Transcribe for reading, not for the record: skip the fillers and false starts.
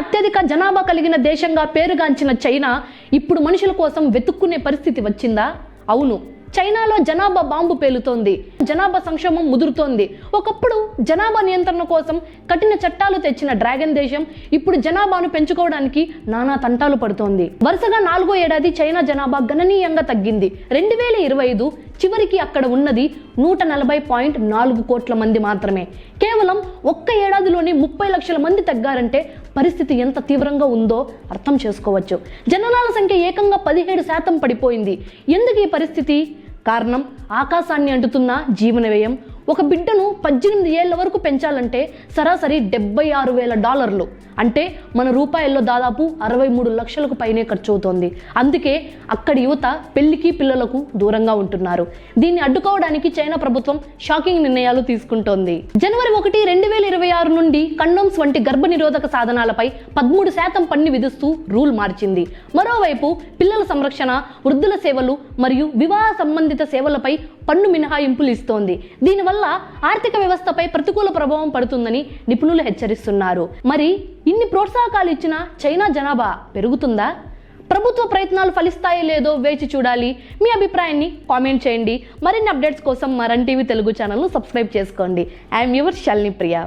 అత్యధిక జనాభా కలిగిన దేశంగా పేరుగాంచిన చైనా ఇప్పుడు మనుషుల కోసం వెతుక్కునే పరిస్థితి వచ్చిందా? అవును, చైనాలో జనాభా బాంబు పేలుతోంది. జనాభా సంక్షోభం ముదురుతోంది. ఒకప్పుడు జనాభా నియంత్రణ కోసం కఠిన చట్టాలు తెచ్చిన డ్రాగన్ దేశం ఇప్పుడు జనాభాను పెంచుకోవడానికి నానా తంటాలు పడుతోంది. వరుసగా 4వ ఏడాది చైనా జనాభా గణనీయంగా తగ్గింది. 2025 చివరికి అక్కడ ఉన్నది 140.4 కోట్ల మంది మాత్రమే. కేవలం ఒక్క ఏడాదిలోనే 30 లక్షల మంది తగ్గారంటే పరిస్థితి ఎంత తీవ్రంగా ఉందో అర్థం చేసుకోవచ్చు. జననాల సంఖ్య ఏకంగా 17% పడిపోయింది. ఎందుకు ఈ పరిస్థితి? కారణం ఆకాశాన్ని అంటుతున్న జీవన వ్యయం. ఒక బిడ్డను 18 ఏళ్ల వరకు పెంచాలంటే సరాసరి $76,000, అంటే మన రూపాయల్లో దాదాపు 63 లక్షలకు పైనే ఖర్చు అవుతోంది. అందుకే అక్కడి యువత పెళ్లికి పిల్లలకు దూరంగా ఉంటున్నారు. దీన్ని అడ్డుకోవడానికి చైనా ప్రభుత్వం షాకింగ్ నిర్ణయాలు తీసుకుంటోంది. జనవరి 1, 2026 నుండి కండోమ్స్ వంటి గర్భ నిరోధక సాధనాలపై 13% పన్ను విధిస్తూ రూల్ మార్చింది. మరోవైపు పిల్లల సంరక్షణ, వృద్ధుల సేవలు మరియు వివాహ సంబంధిత సేవలపై పన్ను మినహాయింపులు ఇస్తోంది. దీనివల్ల ఆర్థిక వ్యవస్థపై ప్రతికూల ప్రభావం పడుతుందని నిపుణులు హెచ్చరిస్తున్నారు. మరి ఇన్ని ప్రోత్సాహకాలు ఇచ్చిన చైనా జనాభా పెరుగుతుందా? ప్రభుత్వ ప్రయత్నాలు ఫలిస్తాయో లేదో వేచి చూడాలి. మీ అభిప్రాయాన్ని కామెంట్ చేయండి. మరిన్ని అప్డేట్స్ కోసం మరన్ టీవీ తెలుగు ఛానల్ను సబ్స్క్రైబ్ చేసుకోండి. I'm your Shalini Priya.